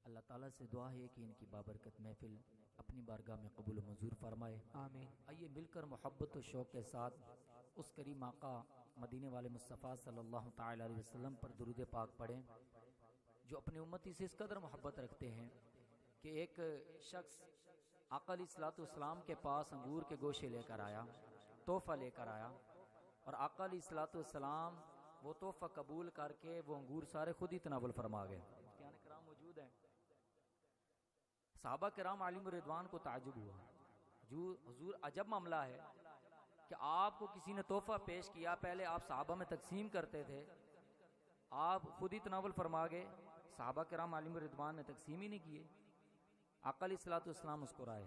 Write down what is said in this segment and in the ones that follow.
अल्लाह ताला से दुआ है कि इनकी बाबरकत महफिल अपनी बारगाह में कबूल मंजूर फरमाए, आमीन। आइए मिलकर मोहब्बत और शौक़ के साथ उस करीम आका मदीने वाले मुस्तफ़ा सल्लल्लाहु ताला अलैहि वसल्लम पर दुरूद पाक पढ़ें, जो अपनी उम्मती से इस कदर मोहब्बत रखते हैं कि एक शख्स आका अलैहिस्सलाम के पास अंगूर के गोशे लेकर आया, तोहफ़ा लेकर आया, और आका अलैहिस्सलाम वो तोहफ़ा कबूल करके वो अंगूर सारे खुद ही तनावुल फरमा गए। किराम मौजूद हैं, सहाबा किराम आलिम रिदवान को ताजुब हुआ, जो हुजूर अजब मामला है कि आपको किसी ने तोहफ़ा पेश किया, पहले आप सहाबा में तकसीम करते थे, आप खुद ही तनावुल फरमा गए, सहाबा किराम आलिम रिदवान ने तकसीम ही नहीं किए। आका अलैहिस्सलाम मुस्कुराए,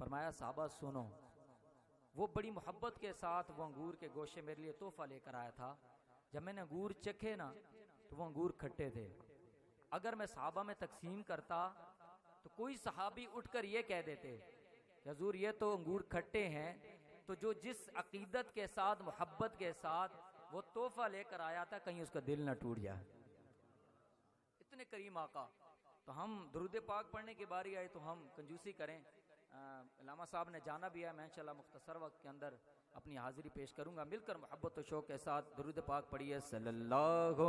फरमाया साहबा सुनो, वो बड़ी मोहब्बत के साथ वो अंगूर के गोशे मेरे लिए तोहफ़ा लेकर आया था, जब मैंने अंगूर चखे ना तो वो अंगूर खट्टे थे। अगर मैं सहाबा में तकसीम करता तो कोई सहाबी उठकर ये कह देते कि हुजूर ये तो अंगूर खट्टे हैं, तो जो जिस अकीदत के साथ मोहब्बत के साथ वो तोहफ़ा लेकर आया था कहीं उसका दिल ना टूट जाए। इतने करीम आका। तो हम दुरूद पाक पढ़ने की बारी आए तो हम कंजूसी करें। लामा साहब ने जाना भी है, मैं इंशाअल्लाह मुख्तसर वक्त के अंदर अपनी हाजिरी पेश करूंगा। मिलकर मोहब्बत और शौक़ के साथ दुरूद पाक पढ़िए। सल्लल्लाहु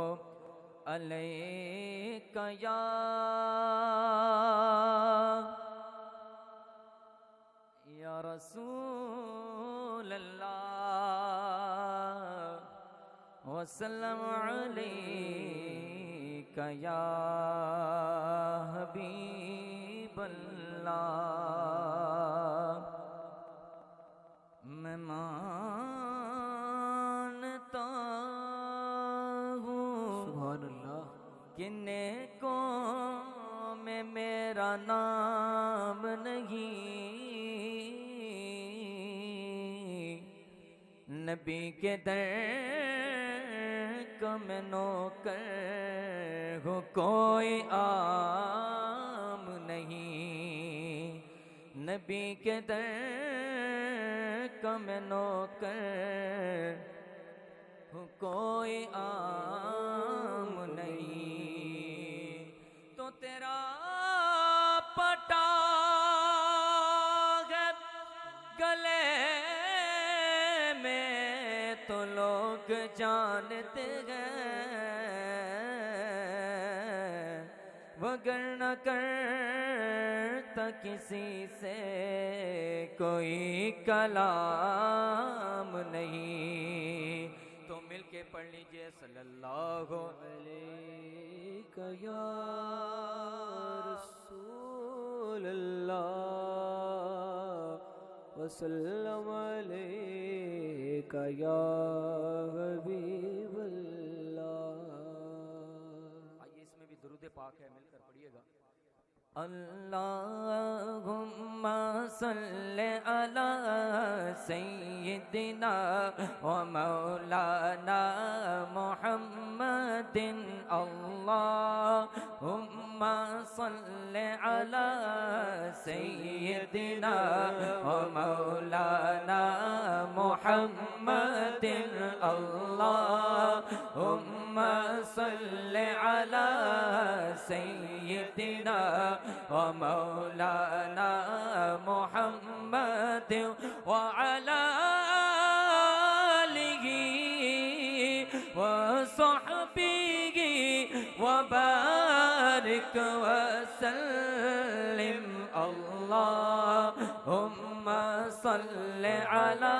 अलैका या रसूल अल्लाह वसल्लम अलैका या हबीब अल्लाह। मैं मानता हूँ सुभान अल्लाह कि नेकों में मेरा नाम नहीं, नबी के दर को मैं नौकर हूँ, कोई आम नहीं, नबी के दर को मैं नौकर हूँ, कोई आम नहीं। तो तेरा पटा है गले तो लोग जानते हैं, वगर न करता किसी से कोई कलाम नहीं। तो मिलके पढ़ लीजिए सल्लल्लाहु अलैका या रसूल अल्लाह वसल्लम अलैका या हबीब अल्लाह। आइए इसमें भी दुरूद पाक है, मिलकर पढ़िएगा। अल्लाहुम्मा सल्ले अला सय्यिदिना व मौलाना मुहम्मदिन। अल्लाहुम्मा सल्ले अला सय्यिदिना व मौलाना मुहम्मदिन। अल्लाहुम्मा सल्ले अला सय्यिदिना व मौलाना मुहम्मद व अला आलिहि व सहबिहि व बारिक व सल्लिम। अल्लाहुम्मा सल्लि अला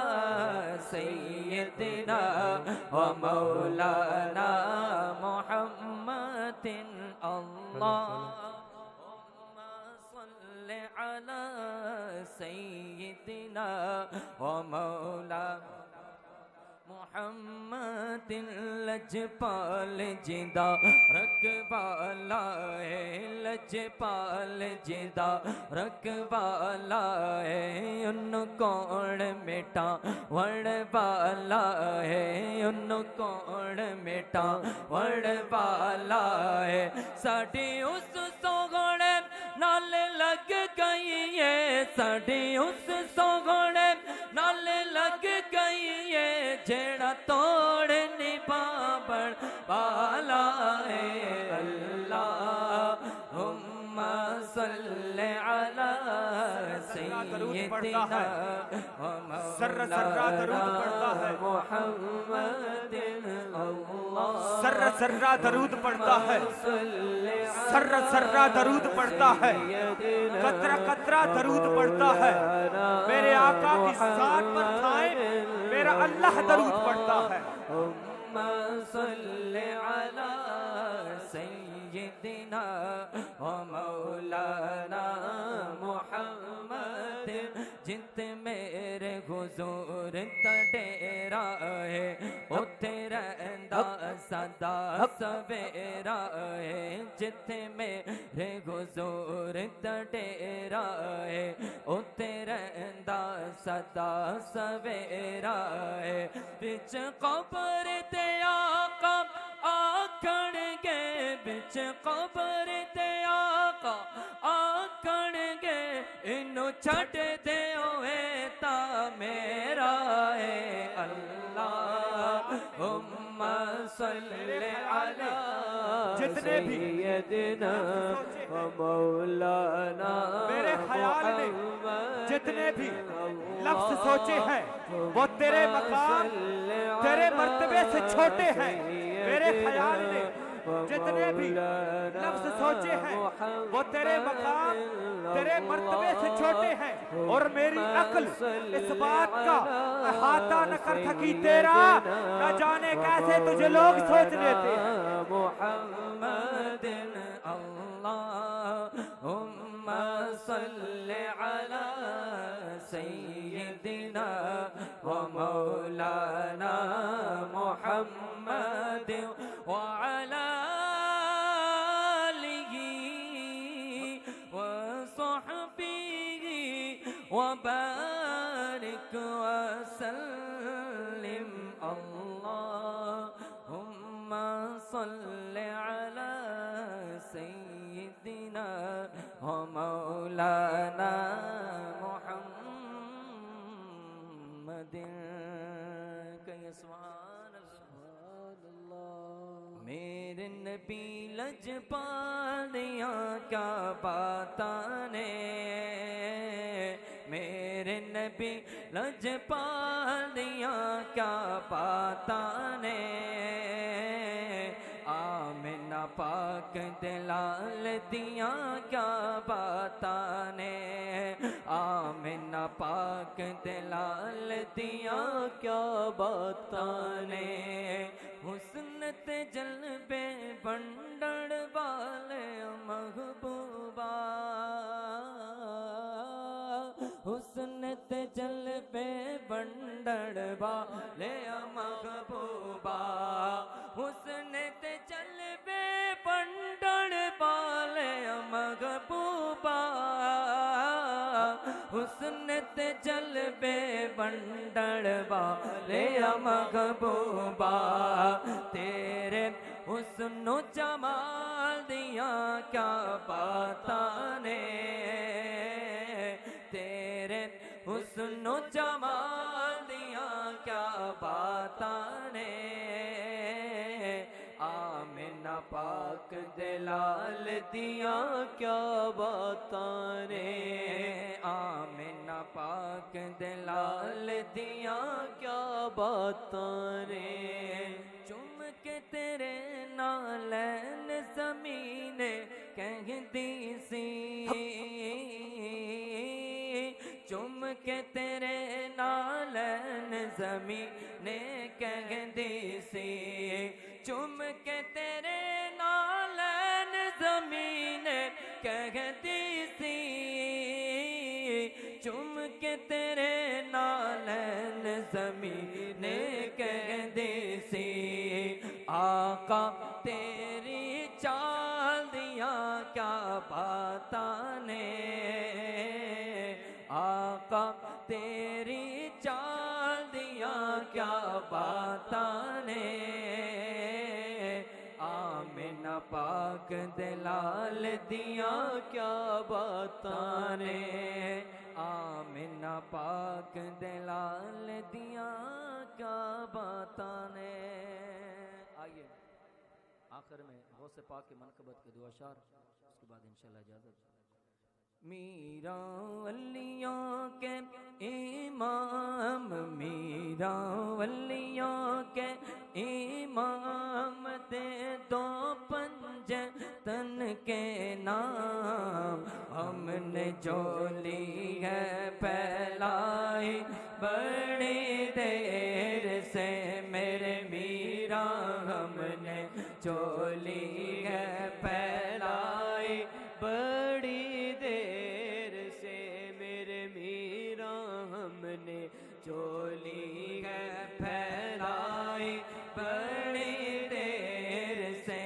सय्यिदिना व मौलाना मुहम्मदिन। अल्लाह अला सय्यिदिना व मौला मुहम्मदिन। लजपाल जिंदा रखवाला है, लजपाल जिंदा रखवाला है, उन कौन मिटा वड़ वाला है, उन कौन मिटा वड़ वाला है। साड़ी उस सोगणे नाल लग गई है, साड़ी उस सोगणे नाल लग गई है, जेड़ा तोड़ निभावण वाला है। अल्लाहुम्मा सल्ले अला सय्यिदिना सर्रा सर्रा दरूद पढ़ता है, मुहम्मदिन अल्लाह सर्रा सर्रा दरूद पढ़ता है, सर्रा सर्रा दरूद पढ़ता है, कतरा कतरा दरूद पढ़ता है। मेरे आका की ज़ात पर थाए मेरा अल्लाह दरूद पढ़ता है। सल्ले अला सय्यिदिना व मौलाना मुहम्मद जित मेरे हुजूर तडेरा है उत्थे रहंदा सदा सवेरा है जित मेरे हुजूर तडेरा है उत्थे रहंदा सदा सवेरा है बिच कब्र ते आका आखण गे बिच कब्र ते आका आखण गे इनु छड़ दे ओए ता मेरा है अल्लाह हुम्मा सल्ले अला जितने भी सय्यिदिना व मौलाना मेरे ख्याल में जितने भी लफ्ज सोचे हैं वो तेरे मकाम तेरे मर्तबे से छोटे हैं। मेरे ख्याल में जितने भी लफ्ज सोचे हैं वो तेरे मकाम तेरे मर्तबे से छोटे हैं और मेरी अक्ल इस बात का अहाता न कर सकी तेरा न जाने कैसे तुझे लोग सोच लेते हैं। मुहम्मदिन अल्लाहुम्मा सल्ले अला सय्यिदिना व मौलाना मुहम्मद व अला आलिहि व सहबिहि व बारिक व सल्लिम अल्लाहुम्मा सल्ले अला सय्यिदिना व मौलाना मुहम्मदिन सुभान अल्लाह। मेरे नबी लजपाल दिया क्या बातां ने मेरे नबी लजपाल दिया क्या बातां ने आमिना पाक दिलाल दिया क्या बातां ने आमिना पाक दिलाल दिया क्या बातां ने हुस्न ते जलबे बंडण वाले महबूबा हुस्न ते जलबे बंडण वाले महबूबा हुस्न ते जलबे बंडण वाले महबूबा हुस्न ते जलबे बंडण वाले महबूबा तेरे हुस्नो जमाल दिया क्या बातां ने तेरे हुस्नो जमाल दिया क्या बातां ने आमिना पाक दिलाल दिया क्या बातां ने आमिना पाक दिलाल दिया क्या बातां ने चुम के तेरे नालैन ज़मीन कहती सी चुम के तेरे नालैन ज़मीन कहती सी चुम के तेरे नालैन ज़मीन कहती सी चुम के तेरे नालैन ज़मीन कहती सी आका तेरी चाल दिया क्या बातां ने आका तेरी चाल दिया क्या बातां ने आमिना पाक दिलाल दिया क्या बातां ने आमिना पाक दिलाल दिया क्या बातां ने। आइए आखिर में गौसे पाक के मनकबत के दुआ शार उसके बाद इंशाल्लाह इजाज़त। मीरा वलियों के इमाम, मीरा वलियों के इमाम, दे दो पंजे तन के नाम। हमने जो ली है फैलाई बड़ी देर से मेरे मीरा, हमने जो ली है फैलाई बड़ी देर से मेरे मीरा, हमने जो ली है फैलाई बड़ी देर से।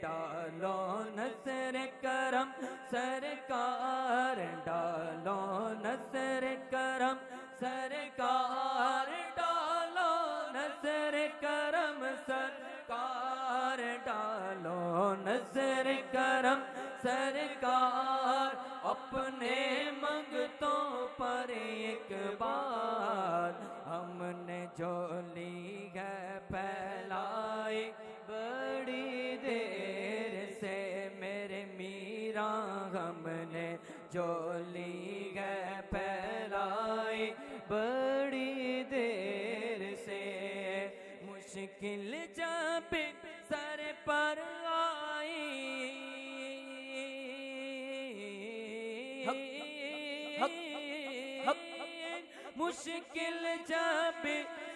डालो नज़र करम सरकार, डालो नज़र करम सरकार, डालो नज़र करम सरकार, डालो नज़र करम सरकार, अपने मंगतों पर एक बार। हमने जो ली है फैलाई बड़ी देर से मेरे मीरा, हमने जो ली है फैलाई बड़ी देर से। मुश्किल जब सर पर आई, मुश्किल जब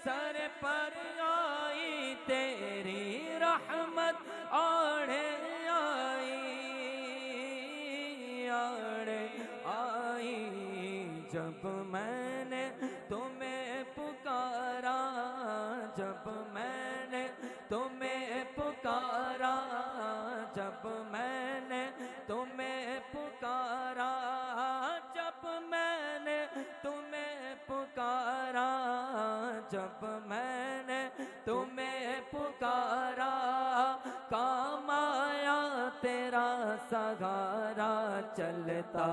सर पर आई, तेरी रहमत आड़े आई, आड़े आई। जब मैंने तुम्हें पुकारा, जब मैंने तुम्हें पुकारा, जब मैंने तुम्हें पुकारा, जब मैंने तुम्हें पुकारा, जब मैंने तुम्हें पुकारा, काम आया तेरा सहारा, चलता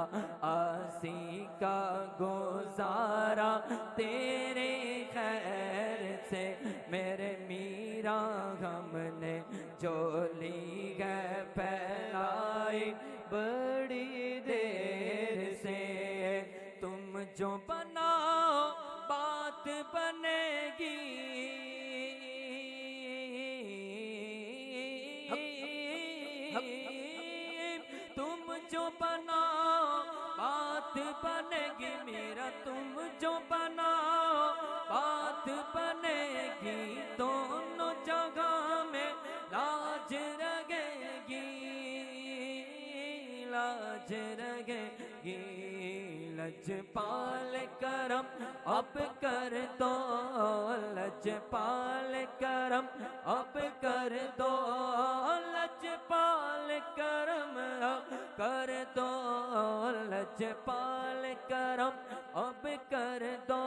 आसी का गुजारा तेरे खैर से मेरे मीरा, हमने जो ली है फैलाई बड़ी देर से। तुम जो बनाओ बात बनेगी, तुम जो बनाओ बात बनेगी मेरा, तुम जो बनाओ बात बनेगी। दोनों जगह में लाज रहेगी, लाज रहेगी। लजपाल करम अब कर दो, लजपाल करम अब कर दो, लजपाल करम अब कर दो, लजपाल करम अब कर दो।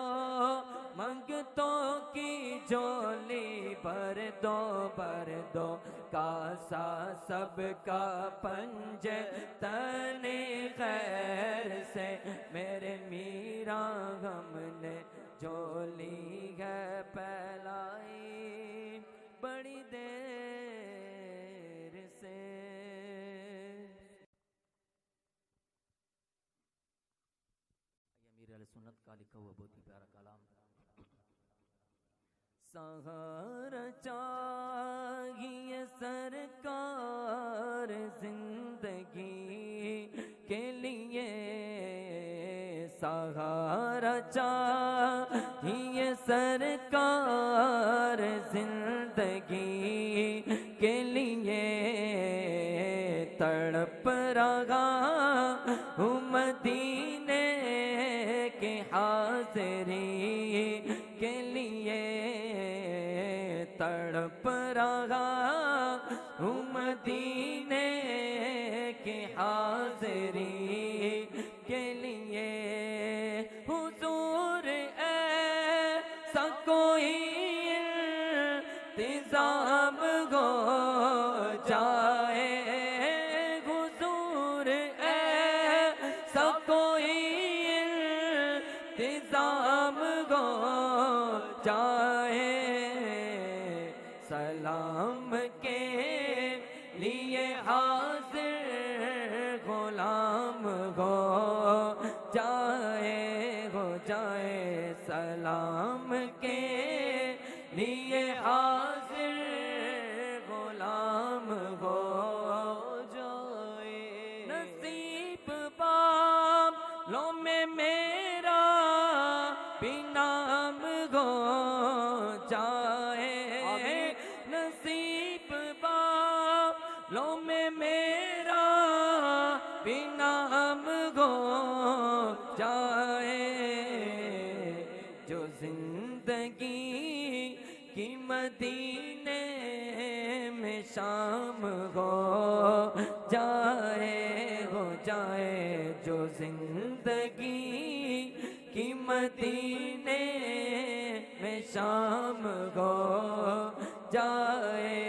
मंगतों की झोली भर दो, भर दो कासा सबका पंजे तने खैर से मेरे मीरा, हमने झोली है फैलाई बड़ी देर से। अमीर अहले सुन्नत का लिखा हुआ बहुत ही प्यारा कलाम। सहारा चाहिए सरकार जिंदगी के लिए, सहारा चाहिए सरकार जिंदगी के लिए। तड़प रहा हूँ मदीने के हाज़री के लिए, तड़प रहा हूँ मदीने के हाज़री के लिए। हुजूर ऐसा कोई इंतज़ाम हो जाए, हुजूर ऐसा कोई इंतज़ाम हो जाए। सलाम के लिए हाज़िर गुलाम हो जाए, नसीब बालों में मेरा भी नाम हो जाए, जो जिंदगी की मदीने में शाम हो जाए, जो जिंदगी की मदीने में शाम हो जाए,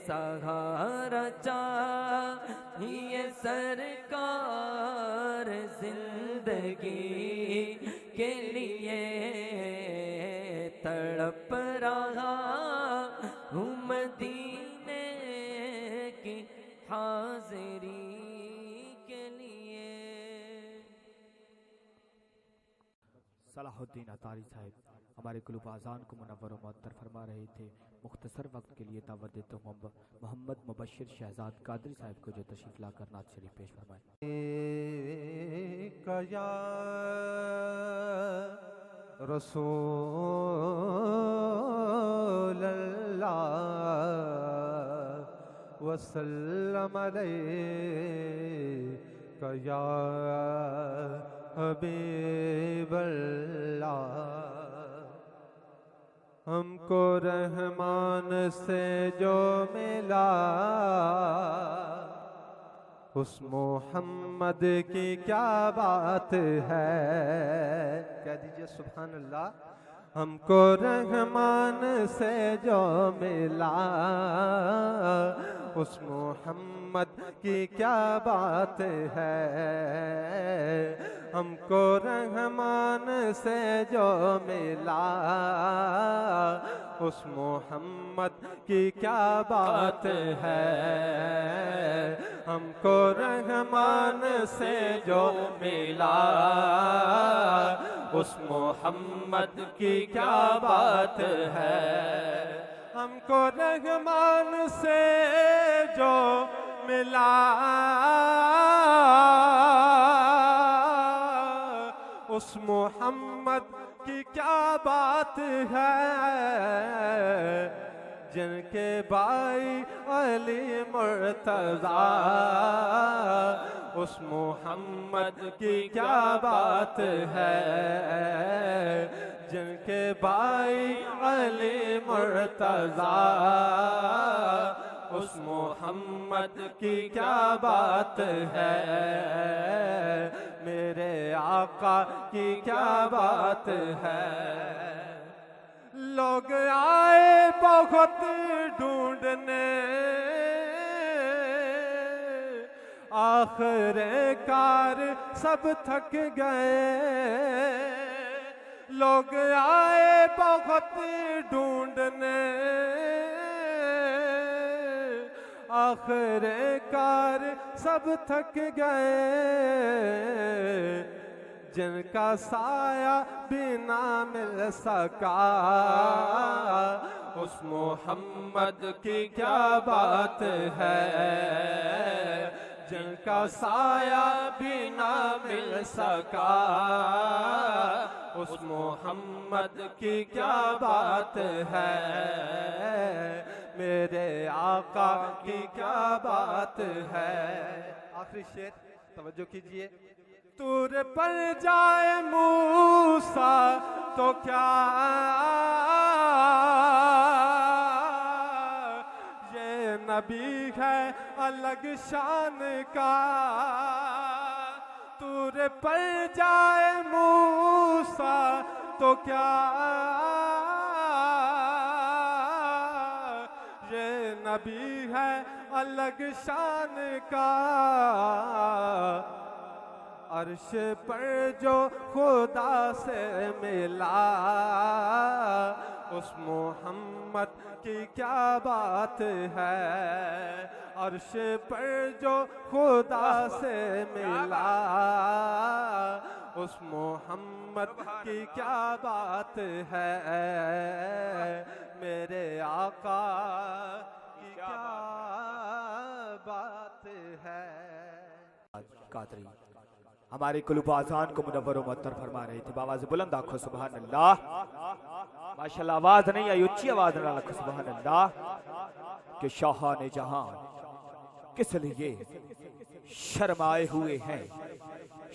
सहारा चाहिए सरकार जिंदगी के लिए, तड़प रहा हूँ मदीने की हाजिरी के लिए। सलाहुद्दीन अतारी साहब हमारे कुलूब आज़ान को मुनव्वर व मुअत्तर फरमा रहे थे। मुख्तसर वक्त के लिए दावत देते हूँ मोहम्मद मुबश्शिर शहजाद कादरी साहब को, जो तशरीफ ला कर नात शरीफ पेश फरमाए। या रसूल अल्लाह वसल्लम अलैका या हबीब अल्लाह। हमको रहमान से जो मिला उस मोहम्मद की क्या बात है, कह दीजिए सुभान अल्लाह। हमको रहमान से जो मिला उस मोहम्मद की क्या बात है, हमको रहमान से जो मिला उस मोहम्मद की क्या बात है, हमको रहमान से जो मिला उस मोहम्मद की क्या बात है, हमको रहमान से जो मिला उस मोहम्मद की क्या बात है, जिनके भाई अली मुर्तज़ा उस मोहम्मद की क्या बात है, जिनके भाई अली मुर्तज़ा उस मोहम्मद की क्या बात है, मेरे आका की क्या बात है। लोग आए बहुत ढूंढने आखिरकार सब थक गए, लोग आए बहुत ढूंढने आखिरकार सब थक गए, जिनका साया बिना मिल सका उस मोहम्मद की क्या बात है, जिनका साया बिना मिल सका उस मोहम्मद की क्या बात है, मेरे आका की क्या बात है। आखिरी शेर तवज्जो कीजिए। तूर पर जाए मूसा तो क्या ये नबी है अलग शान का, तूर पर जाए मूसा तो क्या ये नबी है अलग शान का, अर्श पर जो खुदा से मिला उस मोहम्मद की क्या बात है, अर्श पर जो खुदा से मिला उस मोहम्मद की क्या बात है, मेरे आका की क्या बात है। कादरी हमारे कुलूब आज़ान को मुनव्वर व मुअत्तर फरमा रहे थे। बाबा से बुलंद आखो सुभान अल्लाह। माशाल्लाह आवाज नहीं आई, ऊंची आवाज ना रखो सुभान अल्लाह। कि शाहाने जहां किस लिए शर्माए हुए हैं,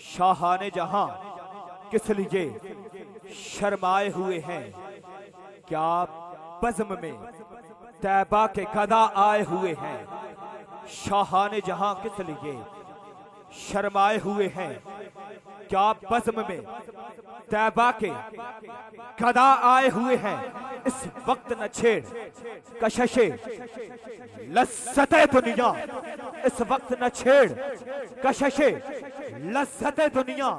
शाहाने जहां किस लिए शर्माए हुए हैं। क्या बज़्म में तैबा के गदा आए हुए हैं, शाहाने जहां किस लिए शर्माए हुए हैं। क्या बज़्म में तैबा के गदा आए हुए हैं। इस वक्त न छेड़ कशशे लज़्ज़ते दुनिया, इस वक्त न छेड़ कशशे लज़्ज़ते दुनिया।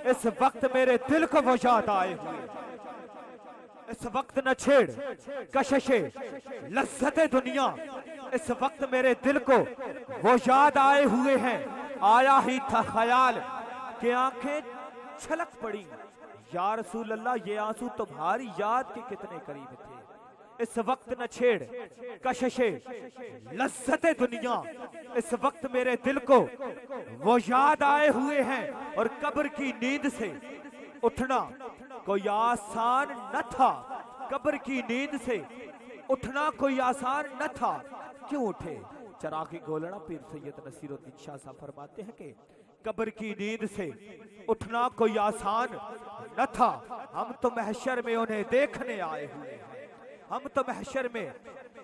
इस वक्त मेरे दिल को वो याद आए हुए, इस वक्त न छेड़ कशशे लज़्ज़ते दुनिया। इस वक्त मेरे दिल को वो याद आए हुए हैं। आया ही था ख्याल कि आंखें छलक पड़ी, या रसूल अल्लाह ये आंसू तुम्हारी याद के कितने करीब थे। इस वक्त न छेड़ कशशे लज़्ज़ते दुनिया। इस वक्त मेरे दिल को वो याद आए हुए हैं। और कब्र की नींद से उठना कोई आसान न था, कब्र की नींद से उठना कोई आसान न था। क्यों उठे? चरागी गोलना पीर सैयद नसीरुद्दीन शाह साहब फरमाते हैं कि कब्र की नींद से उठना कोई आसान न था। हम तो महशर में उन्हें देखने आए हुए हैं, हम तो महशर में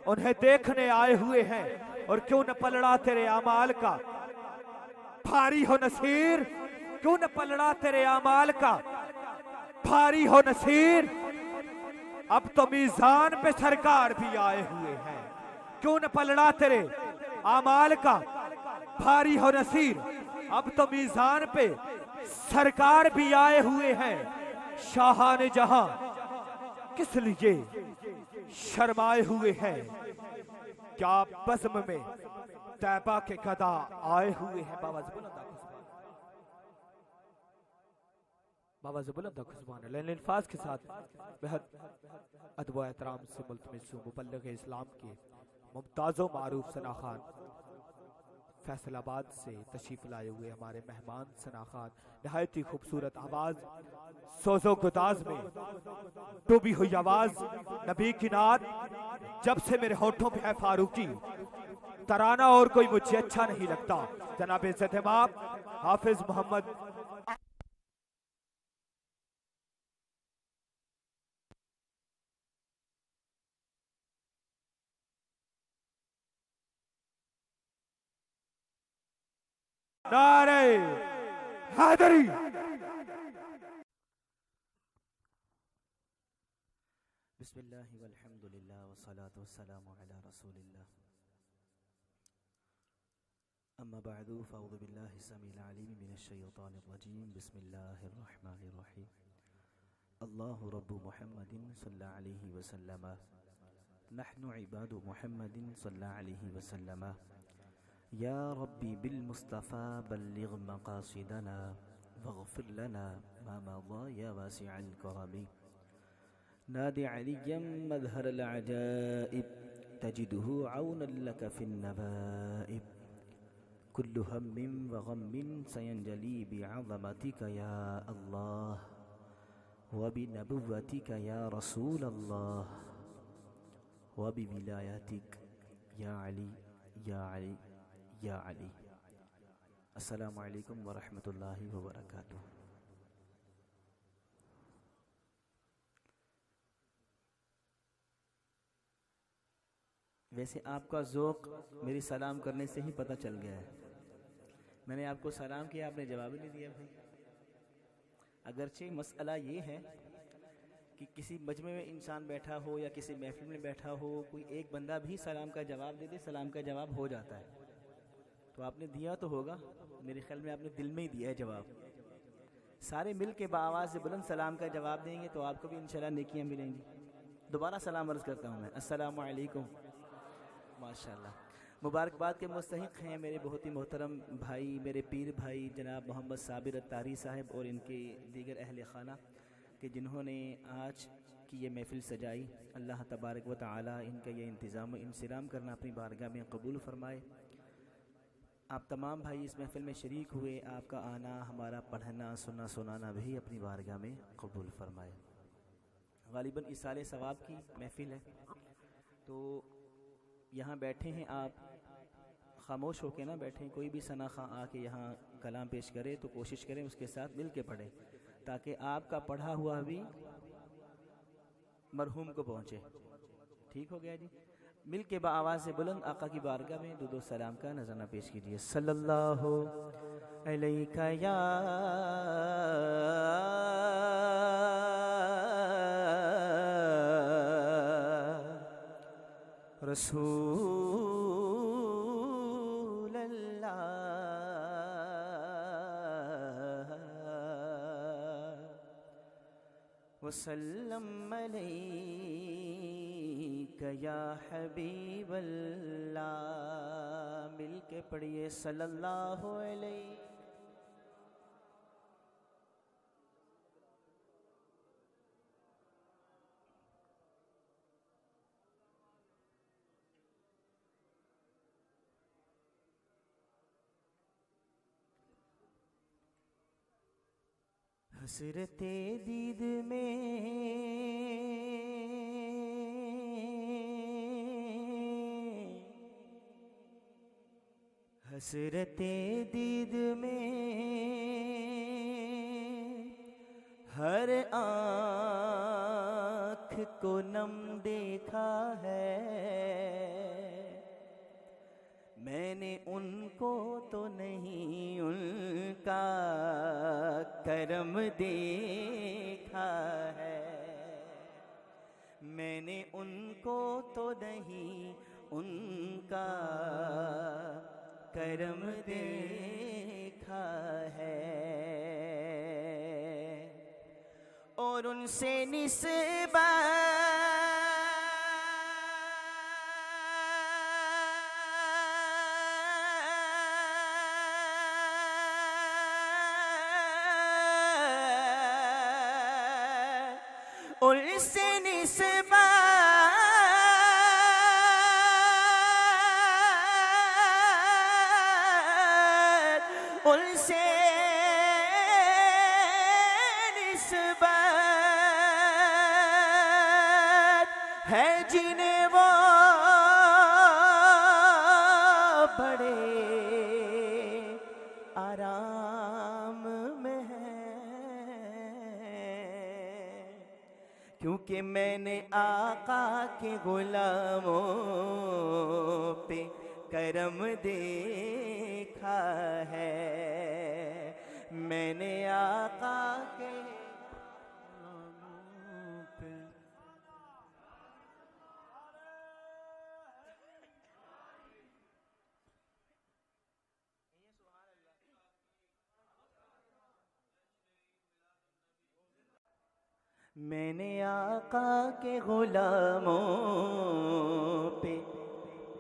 उन्हें देखने आए हुए हैं। और क्यों न पलड़ा तेरे आमाल का भारी हो नसीर, क्यों न पलड़ा तेरे आमाल का भारी हो नसीर। अब तो मीज़ान पे सरकार भी आए हुए हैं। क्यों न पलड़ा तेरे आमाल का भारी हो नसीर। अब तो मीज़ान पे सरकार भी आए हुए हैं। शाहाने जहां किस लिए शर्माए हुए हैं। क्या बज़्म में तैबा के गदा आए हुए हैं। बाबा से बुलंद बाबा से बुलंद सुभान अल्फाज के साथ बेहद अदब व एहतराम से मुल्तमिस मुबल्लिग़ इस्लाम के मुमताज़ व मारूफ सना खान फैसलाबाद से तशरीफ लाए हुए हमारे मेहमान सना खान नहायत ही खूबसूरत आवाज़, सोज़ो गुदाज में डूबी हुई आवाज़, नबी की नात जब से मेरे होठों पे है फारूकी, तराना और कोई मुझे अच्छा नहीं लगता। जनाब इज़्ज़त इमाम हाफिज मोहम्मद नारे हैदरी। बिस्मिल्लाहि वल्हम्दुलिल्लाह वस्सलातु वस्सलामु अला रसूलिल्लाह। अम्मा बअदु फ़अऊज़ु बिल्लाहि समीइल अलीम मिनश शैतानिर रजीम। बिस्मिल्लाहिर रहमानिर रहीम। अल्लाहु रब्बु मुहम्मदिन सल्लल्लाहु अलैहि वसल्लम, नहनु इबादु मुहम्मदिन सल्लल्लाहु अलैहि वसल्लम। या रब्बी बिल मुस्तफ़ा बल्लिग़ मक़ासिदना वग़फ़िर लना मा मज़ा या वासिअल करमी। नादि अलिय्यम मज़हरल अजाइब तजिदुहु औनन लक फ़िन नवाइब। कुल्लु हम्मिन व ग़म्मिन सयंजली बिअज़मतिक या अल्लाह व बिनबुव्वतिक या रसूल अल्लाह व बिविलायतिक या अली या अली या अली। अस्सलामु अलैकुम व रहमतुल्लाहि व बरकातुहू। वैसे आपका ज़ौक़ मेरी सलाम करने से ही पता चल गया है। मैंने आपको सलाम किया, आपने जवाब ही नहीं दिया भाई। अगरचे मसला ये है कि किसी मजमे में इंसान बैठा हो या किसी महफिल में बैठा हो, कोई एक बंदा भी सलाम का जवाब दे दे, सलाम का जवाब हो जाता है। तो आपने दिया तो होगा, मेरे ख्याल में आपने दिल में ही दिया है जवाब। सारे मिल के बाआवाज़ से बुलंद सलाम का जवाब देंगे तो आपको भी इंशाल्लाह नेकियां मिलेंगी। दोबारा सलाम अर्ज़ करता हूँ मैं, अस्सलामु अलैकुम। माशाल्लाह, मुबारकबाद के मुस्तहिक़ हैं मेरे बहुत ही मोहतरम भाई, मेरे पीर भाई जनाब मोहम्मद साबिर अत्तारी साहब और इनके दीगर अहल खाना कि जिन्होंने आज की ये महफ़िल सजाई। अल्लाह तबारक व तआला इनका ये इंतज़ाम इंसलाम करना अपनी बारगाह में कबूल फ़रमाए। आप तमाम भाई इस महफ़िल में शरीक हुए, आपका आना हमारा पढ़ना सुनना सुनाना भी अपनी बारगाह में कबूल फरमाए। गालिबन इस साल सवाब की महफ़िल है, तो यहाँ बैठे हैं आप, खामोश होके ना बैठें। कोई भी सना खां आके यहाँ कलाम पेश करे तो कोशिश करें उसके साथ मिल के पढ़ें, ताकि आपका पढ़ा हुआ भी मरहूम को पहुँचे। ठीक हो गया जी। मिल के आवाज़ से बुलंद आका की बारगाह में दुरूद सलाम का नज़राना पेश कीजिए। सल्लल्लाहु अलैका या रसूल अल्लाह वसल्लम अलैका या हबीब अल्लाह। मिल के पढ़िए सल्लल्लाहु अलैहि। हसरते दीद में हसरते दीद में हर आँख को नम देखा है। मैंने उनको तो नहीं उनका करम देखा है। मैंने उनको तो नहीं उनका करम देखा है। और उनसे निस्बत उनसे निस्बत उनसे निस्बत है जिन्हें वो बड़े आराम में है। क्योंकि मैंने आका के गुलामों पे करम देखा है। मैंने आका के गुलामों पे मैंने आका के गुलामों पे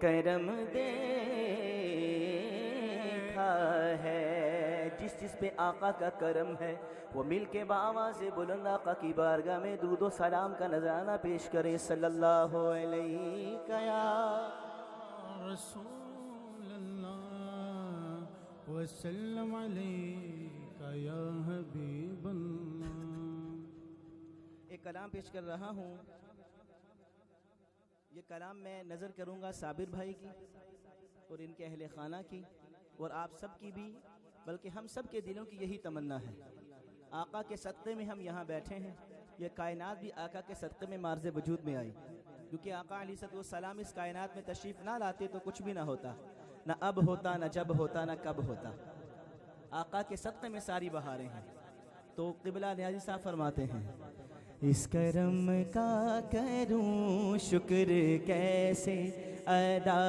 करम देखा है। जिस पे आका का करम है वो मिल के बाआवाज़ बुलंद आका की बारगाह में दुरूद व सलाम का नजराना पेश करे। सल्लल्लाहु अलैहि या रसूल अल्लाह वसल्लम अलैका या हबीब अल्लाह। एक कलाम पेश कर रहा हूँ। ये कलाम मैं नज़र करूँगा साबिर भाई की और इनके अहले खाना की और आप सब की भी, बल्कि हम सब के दिलों की यही तमन्ना है। आका के सदक़े में हम यहाँ बैठे हैं। ये कायनात भी आका के सदक़े में मार्ज़ वजूद में आई, क्योंकि आका अलैहिस्सलाम इस कायनात में तशरीफ़ ना लाते तो कुछ भी ना होता, ना अब होता, ना जब होता, ना कब होता। आका के सदक़े में सारी बहारें हैं। तो क़िबला नियाज़ी साहब फरमाते हैं, इस करम का करूं शुक्र कैसे अदा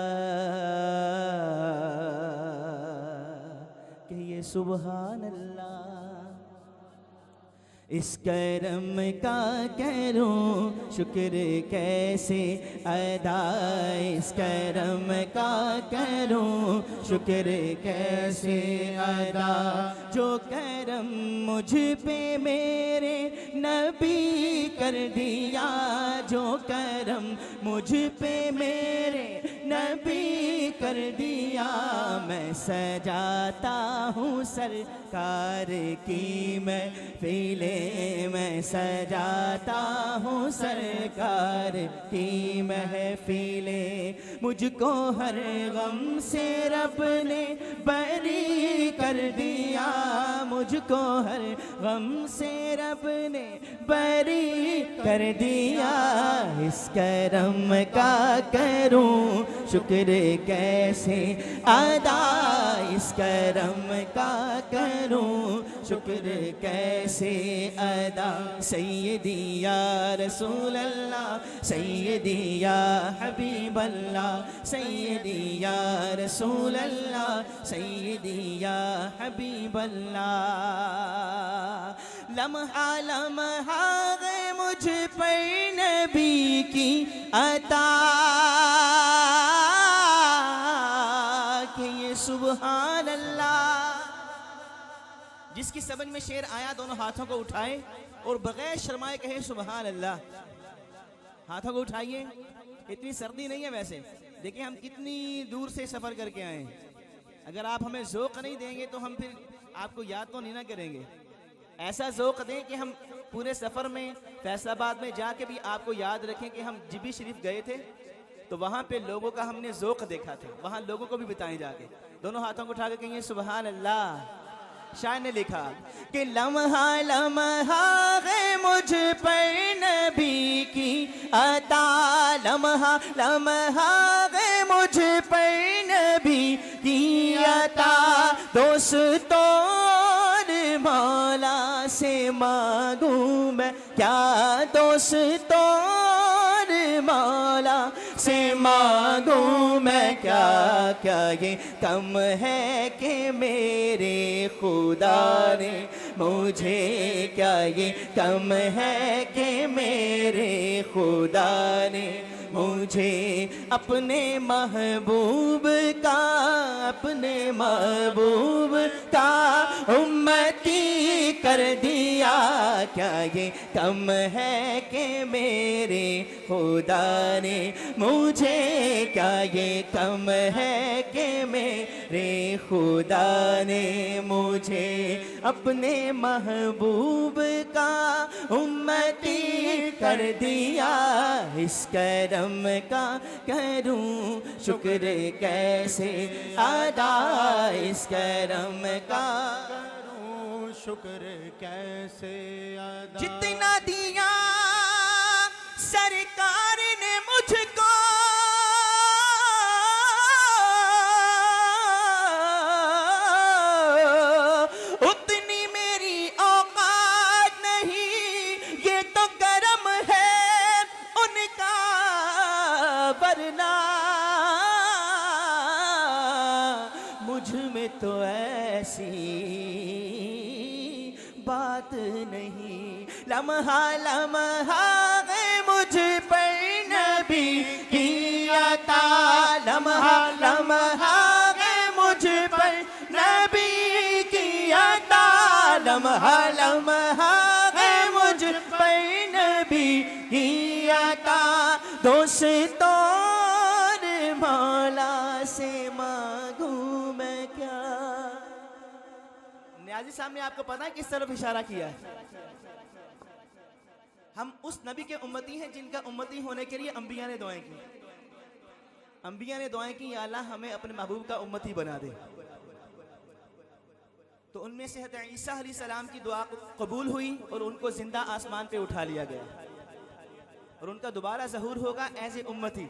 कि ये सुबहान अल्लाह। इस करम का करूं शुक्र कैसे अदा। इस करम का करूं शुक्र कैसे अदा। जो करम मुझ पे मेरे नबी कर दिया। जो करम मुझ पे मेरे नबी कर दिया। मैं सजाता हूँ सरकार की महफिलें, मैं सजाता हूँ सरकार की महफिलें। मुझको हर गम से रब ने बरी कर दिया, मुझको हर गम से रब ने बरी कर दिया। इस करम का करूं शुक्र कैसे अदा, इस करम का करूं शुक्र कैसे अदा। सैयदी या रसूल अल्लाह, सैयदी या हबीब अल्लाह, सैयदी या रसूल अल्लाह, सैयदी या हबीब अल्लाह। लम्हा लम्हा गए मुझ पर नबी की अता कि ये सुभान अल्लाह। जिसकी समझ में शेर आया दोनों हाथों को उठाए और बगैर शर्माए कहे सुभान अल्लाह। हाथों को उठाइए। इतनी सर्दी नहीं है वैसे, देखिए हम कितनी दूर से सफर करके आए हैं। अगर आप हमें ज़ौक़ नहीं देंगे तो हम फिर आपको याद तो नहीं ना करेंगे। ऐसा ज़ौक़ दें कि हम पूरे सफ़र में फैसलाबाद में जाके भी आपको याद रखें कि हम जिबी शरीफ गए थे तो वहाँ पे लोगों का हमने ज़ौक़ देखा था, वहाँ लोगों को भी बताएं जाके। दोनों हाथों को उठा के कहिए सुभान अल्लाह। शायर ने लिखा कि लम्हा लम्हा गए मुझ पर नबी की अता, लम्हा लम्हा गए मुझ पर नबी की अता। दोस्तों मौला से मांगूं मैं क्या, दोस्तों मौला से मांगूं मैं क्या, क्या ये कम है कि मेरे खुदा ने मुझे, क्या ये कम है कि मेरे खुदा ने मुझे अपने महबूब का, अपने महबूब का उम्मती कर दिया। क्या ये कम है कि मेरे खुदा ने मुझे, क्या ये कम है कि मेरे खुदा ने मुझे अपने महबूब का उम्मती कर दिया। इस करम का करूं शुक्र कैसे अदा, इस करम का करूं शुक्र कैसे अदा। जितना दिया सरकार ने मुझको, उतनी मेरी औकात नहीं, ये तो करम है उनका, वरना मुझ में तो ऐसी बात नहीं। लम्हा लम्हा गए मुझ पर नबी की अता, लम्हा लम्हा गए मुझ पर नबी की अता, लम्हा लम्हा गए मुझ पर नबी की अता। दोस्तों मौला से मांगूं मैं क्या। नियाज़ी साहब ने आपको पता है किस तरफ इशारा किया है? हम उस नबी के उम्मती हैं जिनका उम्मती होने के लिए अंबिया ने दुआएं की। अंबिया ने दुआएं की या अल्लाह हमें अपने महबूब का उम्मती बना दे। तो उनमें से हज़रत ईसा अलैहिस्सलाम की दुआ कबूल हुई और उनको जिंदा आसमान पे उठा लिया गया और उनका दोबारा ज़हूर होगा एज ए उम्मती।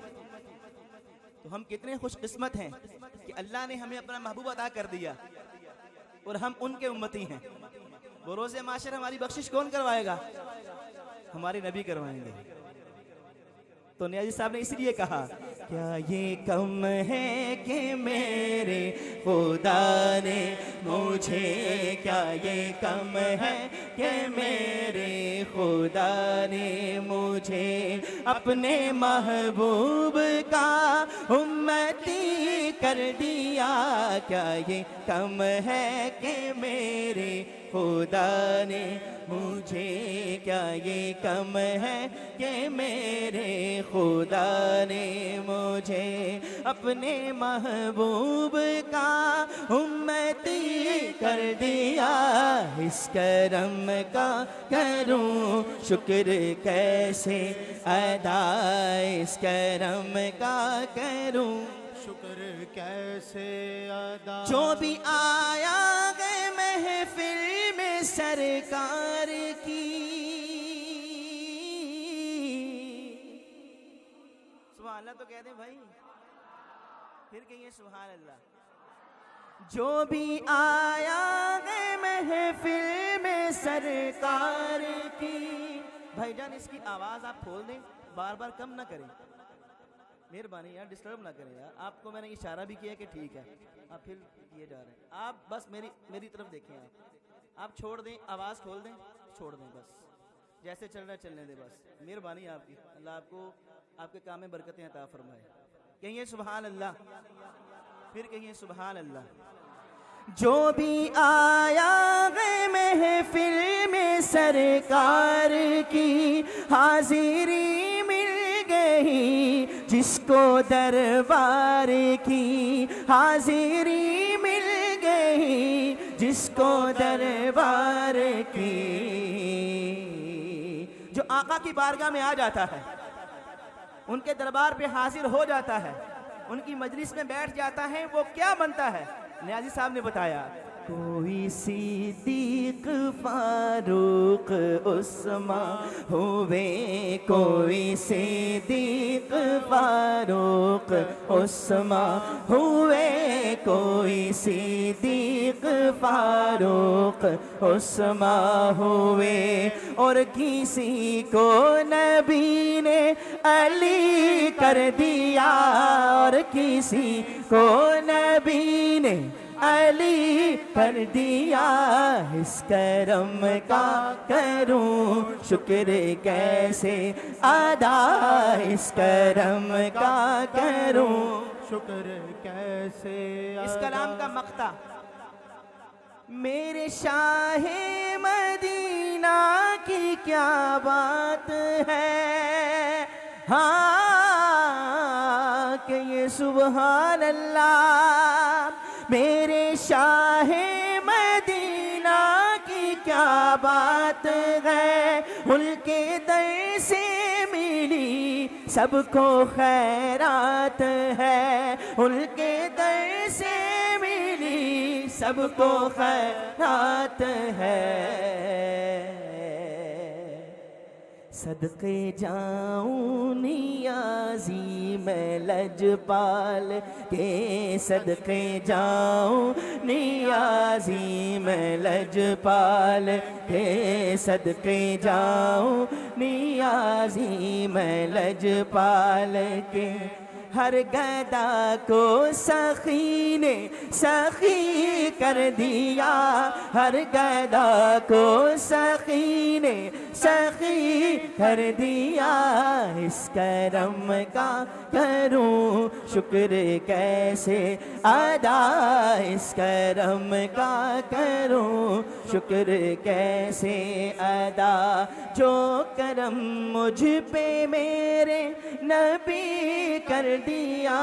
तो हम कितने खुशकिस्मत हैं कि अल्लाह ने हमें अपना महबूब अता कर दिया और हम उनके उम्मती हैं। वो रोज़े माशर हमारी बख्शिश कौन करवाएगा? हमारे नबी करवाएंगे। तो नियाज़ी साहब ने इसलिए कहा क्या ये कम है कि मेरे खुदा ने मुझे, क्या ये कम है कि मेरे खुदा ने मुझे अपने महबूब का उम्मती कर दिया। क्या ये कम है कि मेरे खुदा ने मुझे, क्या ये कम है कि मेरे खुदा ने मुझे अपने महबूब का उम्मती कर दिया, इस करम का करूं शुक्र कैसे अदा, इस करम का करूं शुक्र कैसे अदा। जो भी आया गए महफिल में सरकार की, सुभान अल्लाह तो कह दे भाई, फिर कहिए सुभान अल्लाह। जो भी आया गए महफिल में सरकार की। भाईजान इसकी आवाज़ आप खोल दें, बार बार कम ना करें, मेहरबानी यार, डिस्टर्ब ना करें यार। आपको मैंने इशारा भी किया कि ठीक है, आप फिर किए जा रहे हैं। आप बस मेरी तरफ देखें, आप छोड़ दें, आवाज़ खोल दें, छोड़ दें, बस जैसे चल रहा है चलने दें, बस मेहरबानी आपकी। अल्लाह आपको आपके काम में बरकतें अता फरमाए। कहिए सुभान अल्लाह, फिर कहिए सुभान अल्लाह। जो भी आया गए महफिल में सरकार की, हाजिरी मिल गई जिसको दरबार की, हाजिरी मिल गई जिसको दरबार की। जो आका की बारगाह में आ जाता है, उनके दरबार पे हाजिर हो जाता है, उनकी मजलिस में बैठ जाता है, वो क्या बनता है? नियाज़ी साहब ने बताया, कोई सिद्दीक फारूक उस्मान हुए, कोई सिद्दीक फारूक उस्मान हुए, कोई सिद्दीक फारूक उस्मान हुए, और किसी को नबी ने अली कर दिया, और किसी को नबी ने अली कर दिया। इस करम का करूं शुक्र कैसे अदा, इस करम का करूं शुक्र कैसे अदा। इस कलाम का मक्ता, मेरे शाहे मदीना की क्या बात है, हाँ कि ये सुभान अल्लाह। मेरे शाहे मदीना की क्या बात है, उनके दर से मिली सबको खैरात है, उनके दर से मिली सबको खैरात है। सदके जाऊं नियाज़ी मैं लजपाल के, सदके जाऊं नियाज़ी मैं लजपाल के, सदके जाऊं नियाज़ी मैं लजपाल के। हर गदा को सखी ने सखी कर दिया, हर गदा को सखी ने सखी कर दिया। इस करम का करूं शुक्र कैसे अदा, इस करम का करूं शुक्र कैसे अदा। जो करम मुझ पे मेरे नबी कर दिया,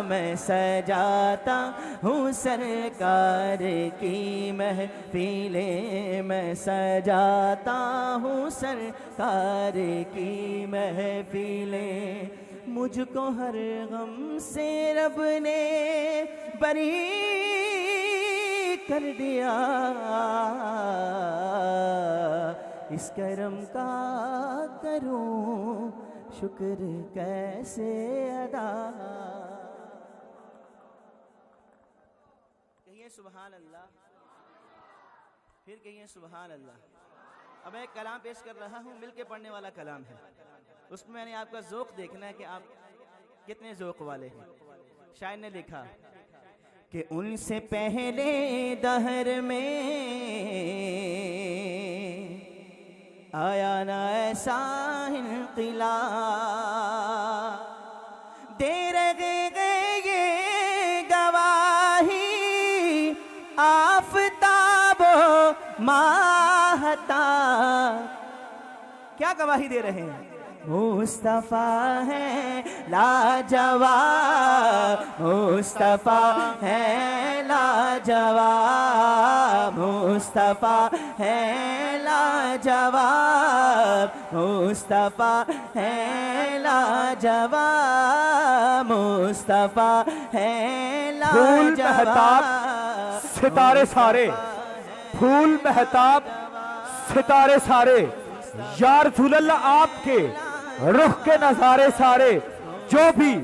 मैं सजाता हूँ सरकार की महफिलें, मैं सजाता हूँ सरकार की महफिलें। मुझको हर गम से रब ने बरी कर दिया, इस करम का करूं शुक्र कैसे अदा। कहिए सुभान अल्लाह, फिर कहिए सुभान अल्लाह। अब मैं एक कलाम पेश कर रहा हूँ, मिलके पढ़ने वाला कलाम है। उसमें मैंने आपका ज़ौक़ देखना है कि आप कितने ज़ौक़ वाले हैं। शायर ने लिखा कि उनसे पहले दहर में आया ना ऐसा इनक़िलाब, दे रहे ये गवाही आफ़ताबो माहता। क्या गवाही दे रहे हैं? मुस्तफ़ा है लाजवाब, मुस्तफ़ा है लाजवाब, लाजवाब, मुस्तफ़ा है लाजवाब, मुस्तफ़ा है लाजवाब, मुस्तफ़ा है फूल महताब सितारे सारे, फूल महताब सितारे सारे, या रसूलल्लाह आपके रुख के नजारे सारे, जो भी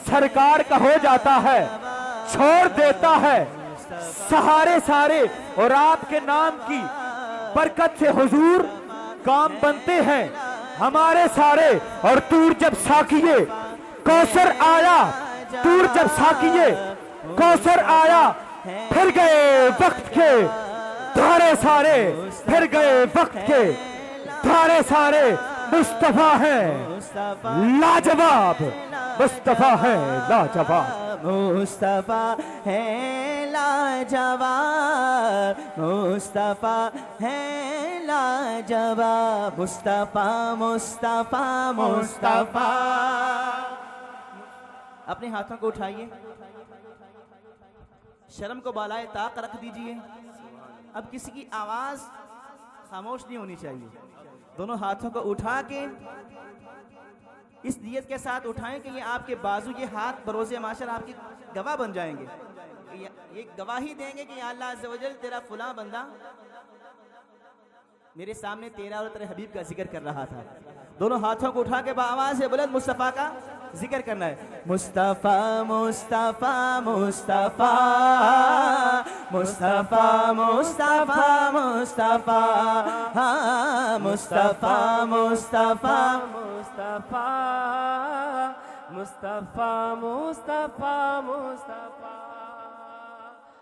सरकार का हो जाता है छोड़ देता है सहारे सारे, और आपके नाम की बरकत से हुजूर काम बनते हैं हमारे सारे। और तूर जब साकिए कौसर आया, तूर जब साकिए कौसर आया, फिर गए वक्त के धारे सारे, फिर गए वक्त के धारे सारे। मुस्तफा है लाजवाब, मुस्तफा है लाजवाब, मुस्तफ़ा है लाजवाब, मुस्तफ़ा है लाजवाब, मुस्तफ़ा मुस्तफ़ा मुस्तफ़ा। अपने हाथों को उठाइए, शर्म को बालाए ताक रख दीजिए। अब किसी की आवाज खामोश नहीं होनी चाहिए। दोनों हाथों को उठा के इस नियत के साथ उठाएं कि ये आपके बाजू, ये हाथ बरोज़े माशर आपकी गवाह बन जाएंगे। ये गवाही देंगे कि या अल्लाह अज़्ज़ व जल तेरा फुला बंदा मेरे सामने तेरा और तेरे हबीब का जिक्र कर रहा था। दोनों हाथों को उठा के आवाज़ है बुलंद मुस्तफ़ा का जिक्र करना है। मुस्तफ़ा मुस्तफ़ा मुस्तफ़ा मुस्तफ़ा मुस्तफ़ा मुस्तफ़ा, हाँ मुस्तफ़ा मुस्तफ़ा मुस्तफ़ा मुस्तफ़ा मुस्तफ़ा मुस्तफ़ा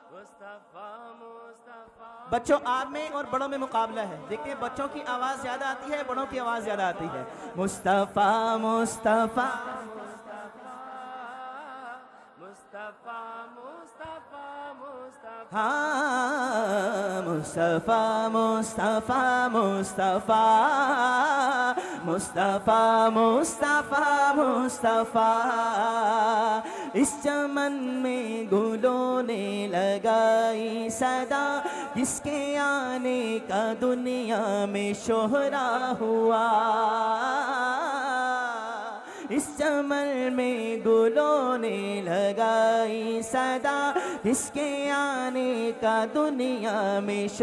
मुस्तफ़ा मुस्तफ़ा। बच्चों आप में और बड़ों में मुकाबला है, देखते हैं बच्चों की आवाज़ ज़्यादा आती है, बड़ों की आवाज़ ज़्यादा आती है। मुस्तफ़ा मुस्तफ़ा मुस्तफ़ा मुस्तफ़ा मुस्तफ़ा, हाँ मुस्तफ़ा मुस्तफ़ा मुस्तफ़ा मुस्तफ़ा मुस्तफ़ा मुस्तफ़ा। इस चमन में गुलों ने लगाई सदा, जिसके आने का दुनिया में शोहरा हुआ। इस चमन में गुलों ने लगाई सदा, जिसके आने का दुनिया में